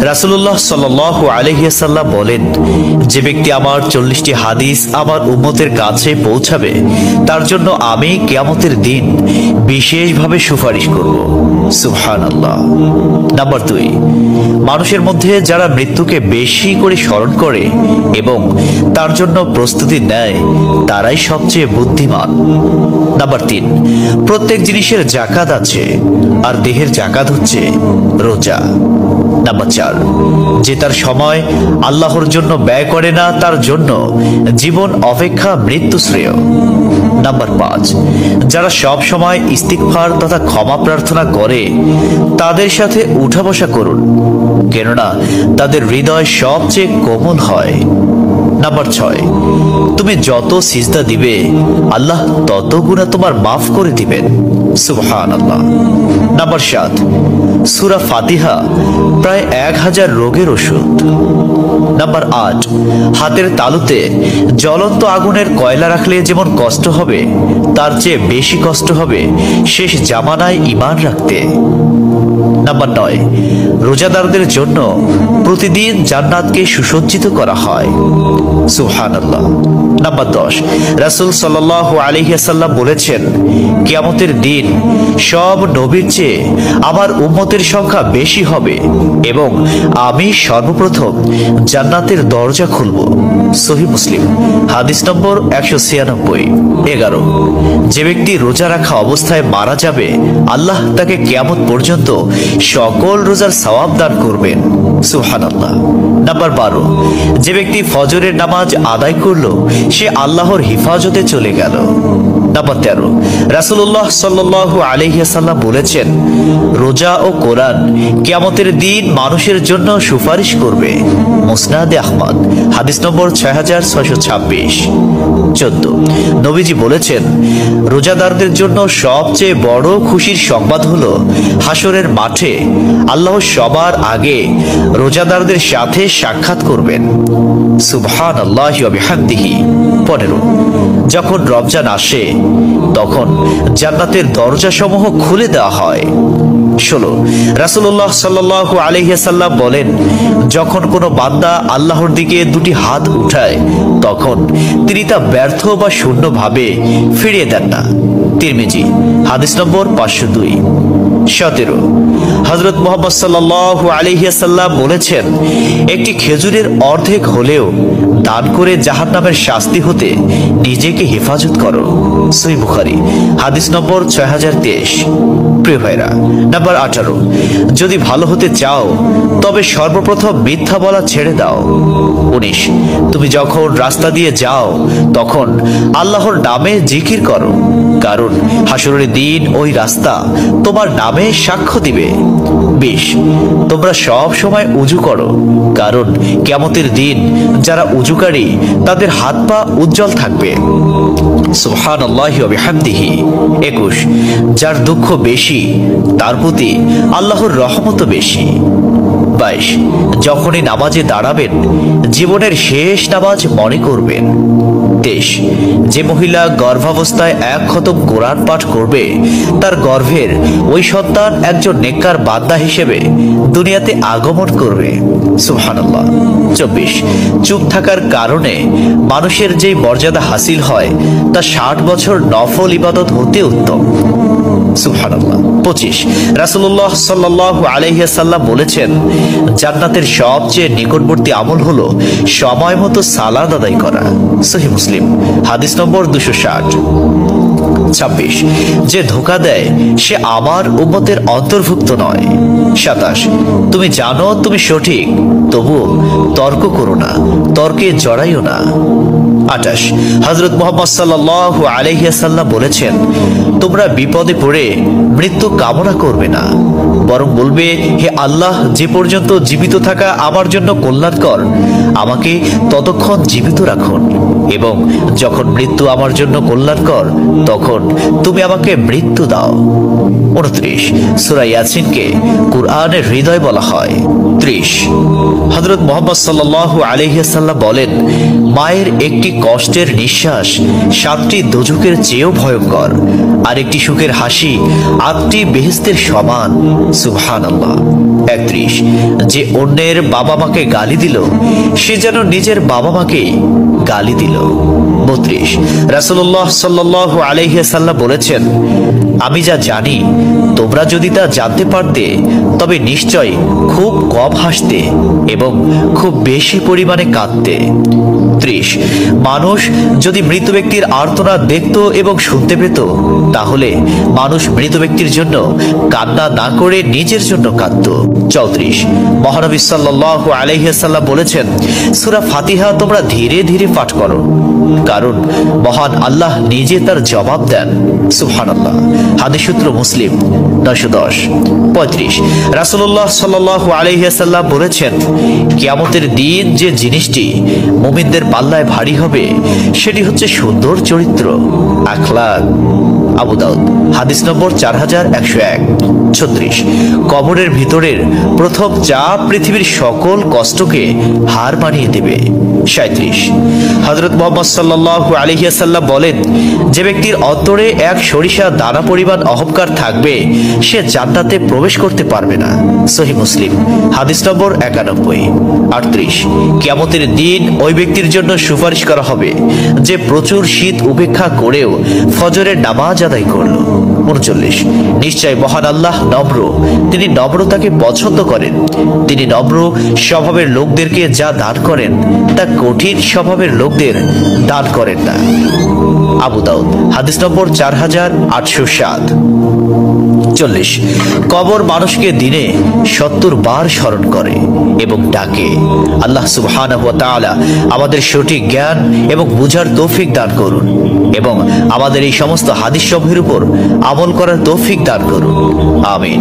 রাসূলুল্লাহ সাল্লাল্লাহু আলাইহি ওয়াসাল্লাম বলেন, যে ব্যক্তি আমার 40টি হাদিস আমার উম্মতের কাছে পৌঁছাবে তার জন্য আমি কিয়ামতের দিন বিশেষভাবে সুপারিশ করব। সুবহানাল্লাহ। নাম্বার 2, মানুষের মধ্যে যারা মৃত্যুকে বেশি করে স্মরণ করে এবং তার জন্য প্রস্তুতি নেয় তারাই সবচেয়ে বুদ্ধিমান। নাম্বার 3, প্রত্যেক জিনিসের যাকাত আছে আর দেহের যাকাত হচ্ছে রোজা। নাম্বার 4, যে তার সময় আল্লাহর জন্য ব্যয় করে না তার জন্য জীবন অপেক্ষা মৃত্যু শ্রেয়। নাম্বার 5, যারা সব সময় ইস্তিগফার তথা ক্ষমা প্রার্থনা করে তাদের সাথে উঠা বসা করুন, কেননা তাদের হৃদয় সবচেয়ে কোমল হয়। নাম্বার 6, তুমি যত সিজদা দিবে আল্লাহ তত গুনাহ তোমার মাফ করে দিবেন। সুবহানাল্লাহ। নাম্বার 7, সূরা ফাতিহা প্রায় 1000 রোগের ওষুধ। নাম্বার 8, হাতের তালুতে জ্বলন্ত আগুনের কয়লা রাখলে যেমন কষ্ট হবে তার চেয়ে বেশি কষ্ট হবে শেষ জামানায় ঈমান রাখতে। নাম্বার 9, রোজাদারদের জন্য প্রতিদিন জান্নাতকে সুসজ্জিত করা হয়। সুবহানাল্লাহ। নাম্বার 10, রাসূল সাল্লাল্লাহু আলাইহি ওয়াসাল্লাম বলেছেন, কিয়ামতের দিন সব নবীর চেয়ে আমার উম্মতের সংখ্যা বেশি হবে এবং আমি সর্বপ্রথম জান্নাতের দরজা খুলব। সহিহ মুসলিম, হাদিস নম্বর 196। 11, যে ব্যক্তি রোজা রাখা অবস্থায় মারা যাবে আল্লাহ তাকে কিয়ামত পর্যন্ত সকল রোজার সওয়াব দান করবেন। সুবহানাল্লাহ। নাম্বার 12, যে ব্যক্তি ফজরের নামাজ আদায় করলো সে আল্লাহর হিফাজতে চলে গেল। নাম্বার 13, রাসূলুল্লাহ সাল্লাল্লাহু আলাইহি ওয়াসাল্লাম বলেছেন, রোজা ও কোরআন কিয়ামতের দিন মানুষের জন্য সুপারিশ করবে। মুসনাদে আহমদ, হাদিস নম্বর 6626। 14, নবীজি বলেছেন, রোজাদারদের জন্য সবচেয়ে বড় খুশির সংবাদ হলো হাসরের মাঠে আল্লাহ সবার আগে রোজাদারদের সাথে সাক্ষাৎ করবেন। সুবহানাল্লাহি ওয়া বিহামদিহি। 15, যখন রমজান আসে তখন জান্নাতের দরজাসমূহ খুলে দেওয়া হয়। 16, রাসূলুল্লাহ সাল্লাল্লাহু আলাইহি ওয়াসাল্লাম বলেন, যখন কোনো বান্দা আল্লাহর দিকে দুটি হাত উঠায় তখন তিনি তা ব্যর্থ বা শূন্যভাবে ফিরিয়ে দেন না। তিরমিজি, হাদিস নম্বর 502। 17, হযরত মুহাম্মদ সাল্লাল্লাহু আলাইহি ওয়াসাল্লাম বলেছেন, একটি খেজুরের অর্ধেক হলেও দান করে জাহান্নামের শাস্তি হতে নিজেকে হেফাজত করো। সহিহ বুখারী, হাদিস নম্বর 6023। প্রিয় ভাইরা, নাম্বার 18, যদি ভালো হতে চাও তবে সর্বপ্রথম মিথ্যা বলা ছেড়ে দাও। 19, তুমি যখন রাস্তা দিয়ে যাও তখন আল্লাহর নামে জিকির করো, কারণ হাসরের দিন ওই রাস্তা তোমার নামে সাক্ষ্য দিবে। 20, তোমরা সব সময় উযু করো, কারণ কিয়ামতের দিন যারা উযুকারী তাদের হাত পা উজ্জ্বল থাকবে। সুবহানাল্লাহি ওয়া বিহামদিহি। 21, যার দুঃখ বেশি তার প্রতি আল্লাহর রহমত বেশি। 22, যখনই নামাজে দাঁড়াবেন জীবনের শেষ নামাজ মনে করবেন। 23, যে মহিলা গর্ভাবস্থায় 1 খতম কোরআন পাঠ করবে তার গর্ভের ওই সন্তান একজন নেককার বান্দা হিসেবে দুনিয়াতে আগমন করবে। সুবহানাল্লাহ। 24, চুপ থাকার কারণে মানুষের যে মর্যাদা হাসিল হয় তা 60 বছর নফল ইবাদত হতে উত্তম। সুবহানাল্লাহ। 25, রাসূলুল্লাহ সাল্লাল্লাহু আলাইহি ওয়াসাল্লাম বলেছেন, জান্নাতের সবচেয়ে নিকটবর্তী আমল হলো সময় মতো সালাত আদায় করা। সহিহ মুসলিম, হাদিস নম্বর 260। 26, যে ধোঁকা দেয় সে আমার উম্মতের অন্তর্ভুক্ত নয়। 27, তুমি জানো তুমি সঠিক তবু তর্ক করো না, তর্কে জড়াইও না। 28, হযরত মুহাম্মদ সাল্লাল্লাহু আলাইহি ওয়াসাল্লাম বলেছেন, তোমরা বিপদে পড়ে মৃত্যু কামনা করবে না, বরং বলবে, হে আল্লাহ, যে পর্যন্ত জীবিত থাকা আমার জন্য কল্যাণকর আমাকে ততক্ষণ জীবিত রাখুন। এবং যখন মৃত্যু আমার জন্য কল্যাণকর তখন তুমি আমাকে মৃত্যু দাও। 29 সূরা ইয়াসিনকে কুরআনের হৃদয় বলা হয়। 30 হযরত মুহাম্মদ সাল্লাল্লাহু আলাইহি ওয়াসাল্লাম বলেন, মায়ের একটি কষ্টের নিঃশ্বাস 7টি দোজখের চেয়েও ভয়ঙ্কর, আর একটি সুখের হাসি 8টি বেহেশতের সমান। সুবহানাল্লাহ। 31 যে অন্যের বাবা মাকে গালি দিল সে যেন নিজের বাবা মাকেই গালি দিল। 32 রাসূলুল্লাহ সাল্লাল্লাহু আলাইহি ওয়াসাল্লাম বলেছেন, আমি যা জানি তোমরা যদি তা জানতে পারতে তবে নিশ্চয় খুব কম হাসতে এবং খুব বেশি পরিমাণে কাঁদতে। 30 মানুষ যদি মৃত ব্যক্তির আর্তনাদ দেখত এবং শুনতে পেত তাহলে মানুষ মৃত ব্যক্তির জন্য কান্না না করে নিজের জন্য কাঁদত। 34 মহানবী সাল্লাল্লাহু আলাইহি ওয়াসাল্লাম বলেছেন, সূরা ফাতিহা তোমরা ধীরে ধীরে পাঠ করো, কারণ মহান আল্লাহ নিজে তার জবাব দেন। সুবহানাল্লাহ। হাদিস সূত্র মুসলিম 910। 35 রাসূলুল্লাহ সাল্লাল্লাহু আলাইহি ওয়াসাল্লাম বলেছেন, কিয়ামতের দিন যে জিনিসটি মুমিনদের পাল্লায় ভারী হবে সেটি হচ্ছে সুন্দর চরিত্র, আখলাক। আবু দাউদ হাদিস নম্বর 4101। 36 কবরের ভিতরের প্রথম চাপ পৃথিবীর সকল কষ্টকে হার মানিয়ে দেবে। 37 হযরত মুহাম্মদ সাল্লাল্লাহু আলাইহি ওয়াসাল্লাম বলেন, যে ব্যক্তির অন্তরে এক সরিষা দানা পরিমাণ অহংকার থাকবে সে জান্নাতে প্রবেশ করতে পারবে না। সহিহ মুসলিম হাদিস নম্বর 91। 38 কিয়ামতের দিন ওই ব্যক্তির জন্য সুপারিশ করা হবে যে প্রচুর শীত উপেক্ষা করেও ফজরের নামাজ আদায় করল। 39 নিশ্চয় মহান আল্লাহ নম্র, তিনি নম্রতাকে পছন্দ করেন। তিনি নম্র স্বভাবের লোকদেরকে যা দান করেন তা কঠিন স্বভাবের লোকদের দান করেন না। আবু দাউদ হাদিস নম্বর 4807। 40 কবর মানুষকে দিনে 70 বার স্মরণ করে এবং ডাকে। আল্লাহ সুবহানাহু ওয়া তাআলা আমাদের সঠিক জ্ঞান এবং বুঝার তৌফিক দান করুন এবং আমাদের এই সমস্ত হাদিস সমূহের উপর আমল করার তৌফিক দান করুন। আমিন।